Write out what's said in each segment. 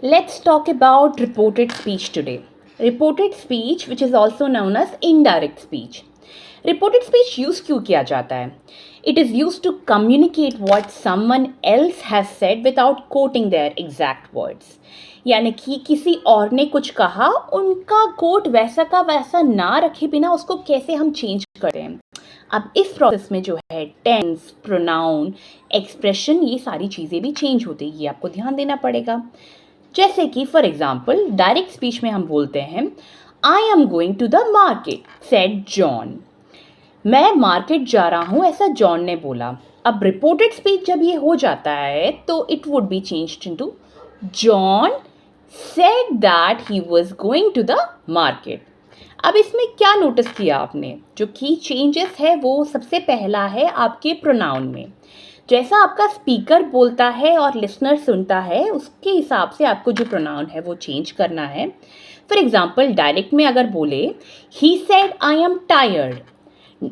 Let's talk about reported speech today. Reported speech, which is also known as indirect speech. Reported speech use क्यों किया जाता है? It is used to communicate what someone else has said without quoting their exact words. यानी कि किसी और ने कुछ कहा, उनका कोट वैसा का वैसा ना रखे बिना उसको कैसे हम चेंज करते हैं. अब इस प्रोसेस में जो है टेंस, प्रोनाउन, एक्सप्रेशन, ये सारी चीज़ें भी चेंज होती है. ये आपको ध्यान देना पड़ेगा. जैसे कि फॉर एग्जाम्पल डायरेक्ट स्पीच में हम बोलते हैं I am going to the market said John. मैं मार्केट जा रहा हूँ ऐसा जॉन ने बोला. अब रिपोर्टेड स्पीच जब ये हो जाता है तो it would be changed into John said that he was going to the market. अब इसमें क्या नोटिस किया आपने? जो की चेंजेस है वो सबसे पहला है आपके प्रोनाउन में. जैसा आपका स्पीकर बोलता है और लिसनर सुनता है उसके हिसाब से आपको जो प्रोनाउन है वो चेंज करना है. फॉर एग्जाम्पल डायरेक्ट में अगर बोले ही said I am tired,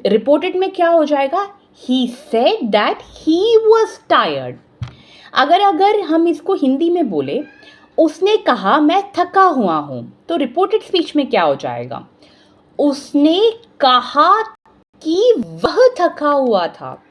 reported में क्या हो जाएगा? ही said that he was tired. अगर हम इसको हिंदी में बोले उसने कहा मैं थका हुआ हूँ, तो रिपोर्टेड स्पीच में क्या हो जाएगा? उसने कहा कि वह थका हुआ था.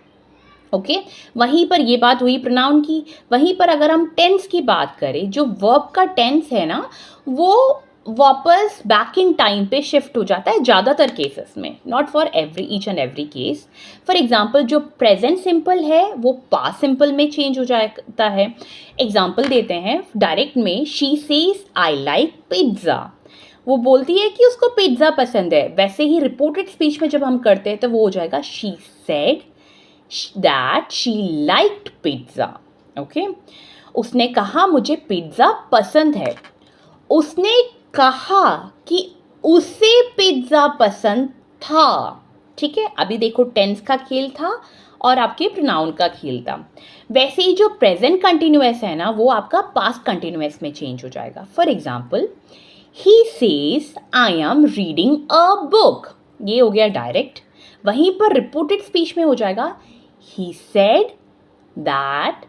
ओके वहीं पर ये बात हुई प्रोनाउन की. वहीं पर अगर हम टेंस की बात करें, जो वर्ब का टेंस है ना वो वापस बैक इन टाइम पे शिफ्ट हो जाता है ज़्यादातर केसेस में, not for each and every case. For example जो प्रेजेंट सिंपल है वो पास्ट सिंपल में चेंज हो जाता है. एग्जाम्पल देते हैं डायरेक्ट में she says I like pizza. वो बोलती है कि उसको पिज्ज़ा पसंद है. वैसे ही रिपोर्टेड स्पीच में जब हम करते हैं तो वो हो जाएगा she said that she liked pizza. Okay? उसने कहा मुझे पिज्ज़ा पसंद है. उसने कहा कि उसे पिज्ज़ा पसंद था. ठीक है, अभी देखो टेंस का खेल था और आपके प्रोनाउन का खेल था. वैसे ही जो प्रेजेंट कंटिन्यूअस है ना वो आपका पास्ट कंटिन्यूअस में चेंज हो जाएगा. For example he says I am reading a book. ये हो गया डायरेक्ट. वहीं पर रिपोर्टेड स्पीच में हो जाएगा he said that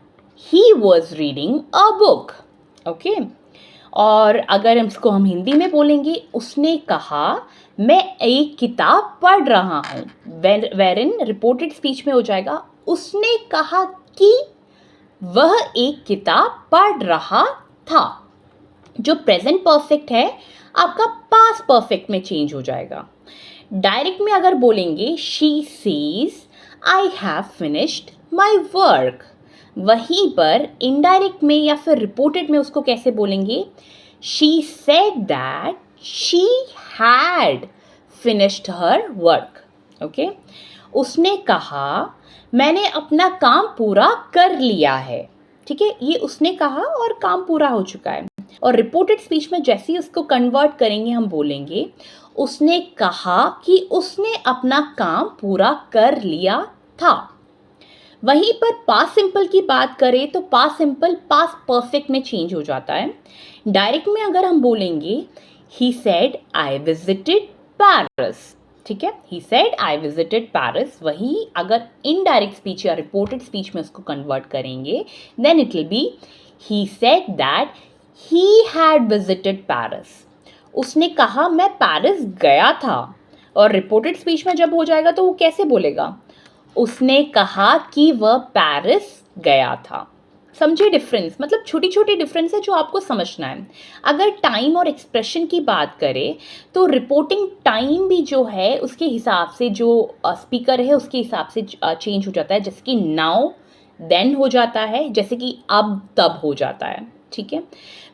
he was reading a book. Okay? और अगर इसको हम हिंदी में बोलेंगे उसने कहा मैं एक किताब पढ़ रहा हूँ. wherein रिपोर्टेड स्पीच में हो जाएगा उसने कहा कि वह एक किताब पढ़ रहा था. जो प्रेजेंट परफेक्ट है आपका पास्ट परफेक्ट में चेंज हो जाएगा. डायरेक्ट में अगर बोलेंगे she says I have finished my work. वहीं पर इनडायरेक्ट में या फिर रिपोर्टेड में उसको कैसे बोलेंगे? She said that she had finished her work. Okay? उसने कहा मैंने अपना काम पूरा कर लिया है. ठीक है, ये उसने कहा और काम पूरा हो चुका है. और रिपोर्टेड स्पीच में जैसे ही उसको कन्वर्ट करेंगे हम बोलेंगे उसने कहा कि उसने अपना काम पूरा कर लिया था. वहीं पर पास्ट सिंपल की बात करें तो पास्ट सिंपल पास्ट परफेक्ट में चेंज हो जाता है. डायरेक्ट में अगर हम बोलेंगे he said I visited Paris. ठीक है, he said I visited Paris. वही अगर इनडायरेक्ट स्पीच या रिपोर्टेड स्पीच में उसको कन्वर्ट करेंगे then it will be he said that he had visited Paris. उसने कहा मैं पेरिस गया था. और रिपोर्टेड स्पीच में जब हो जाएगा तो वो कैसे बोलेगा? उसने कहा कि वह पेरिस गया था. समझे डिफरेंस? मतलब छोटी छोटी डिफरेंस है जो आपको समझना है. अगर टाइम और एक्सप्रेशन की बात करें तो रिपोर्टिंग टाइम भी जो है उसके हिसाब से जो स्पीकर है उसके हिसाब से चेंज हो जाता है. जैसे कि नाउ देन हो जाता है, जैसे कि अब तब हो जाता है. ठीक है,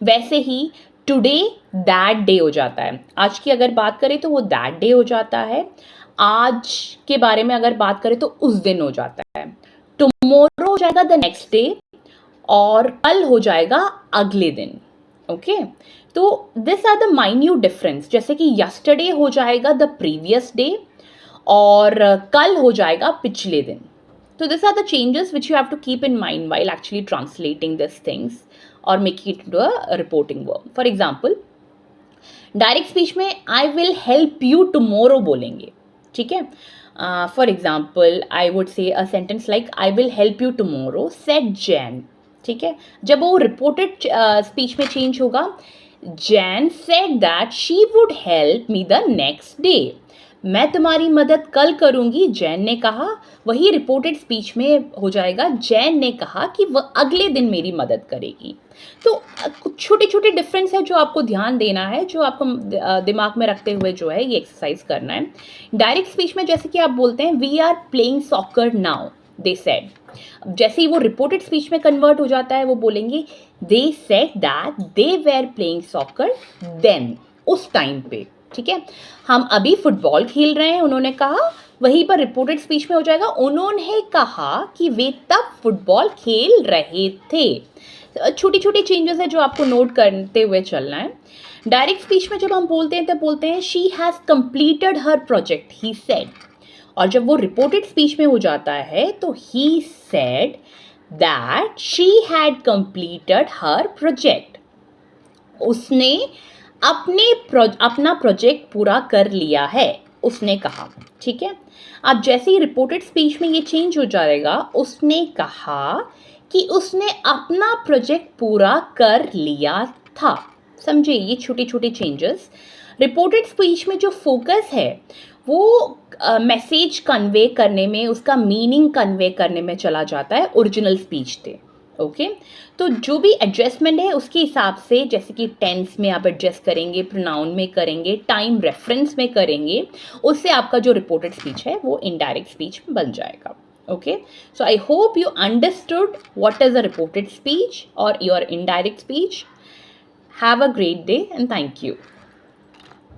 वैसे ही टुडे दैट डे हो जाता है. आज की अगर बात करें तो वो दैट डे हो जाता है. आज के बारे में अगर बात करें तो उस दिन हो जाता है. टुमारो हो जाएगा द नेक्स्ट डे और कल हो जाएगा अगले दिन. ओके, तो this are the minute difference. जैसे कि यस्टरडे हो जाएगा द प्रीवियस डे और कल हो जाएगा पिछले दिन. तो this are the changes which you have to keep in mind while actually translating this things और making it into a reporting verb. For example direct speech में I will help you tomorrow बोलेंगे. ठीक है, for example I would say a sentence like I will help you tomorrow said Jain. ठीक है, जब वो reported speech में change होगा, Jain said that she would help me the next day, मैं तुम्हारी मदद कल करूंगी, जैन ने कहा। वही रिपोर्टेड स्पीच में हो जाएगा, जैन ने कहा कि वह अगले दिन मेरी मदद करेगी। तो कुछ छोटे छोटे डिफरेंस है जो आपको ध्यान देना है, जो आपको दिमाग में रखते हुए जो है ये एक्सरसाइज करना है। डायरेक्ट स्पीच में जैसे कि आप बोलते हैं we are playing soccer now, they said, जैसे ही वो रिपोर्टेड स्पीच में कन्वर्ट हो जाता है वो बोलेंगे they said that they were playing soccer then, उस टाइम पे, ठीक है, हम अभी फुटबॉल खेल रहे हैं, उन्होंने कहा। वहीं पर रिपोर्टेड स्पीच में हो जाएगा उन्होंने कहा कि वे तब फुटबॉल खेल रहे थे। छोटी छोटी चेंजेस है जो आपको नोट करते हुए चलना है। डायरेक्ट स्पीच में जब हम बोलते हैं तब बोलते हैं she has completed her project, he said. और जब वो रिपोर्टेड स्पीच में हो जाता है तो ही said that she had completed her project, उसने अपना प्रोजेक्ट पूरा कर लिया है, उसने कहा, ठीक है। अब जैसे ही रिपोर्टेड स्पीच में ये चेंज हो जाएगा, उसने कहा कि उसने अपना प्रोजेक्ट पूरा कर लिया था। समझे ये छोटे छोटे चेंजेस। रिपोर्टेड स्पीच में जो फोकस है वो मैसेज कन्वे करने में, उसका मीनिंग कन्वे करने में चला जाता है ओरिजिनल स्पीच से। ओके, तो जो भी एडजस्टमेंट है उसके हिसाब से, जैसे कि टेंस में आप एडजस्ट करेंगे, प्रोनाउन में करेंगे, टाइम रेफरेंस में करेंगे, उससे आपका जो रिपोर्टेड स्पीच है वो इनडायरेक्ट स्पीच बन जाएगा। Okay, so I hope you understood what is a reported speech or your indirect speech. Have a great day and thank you.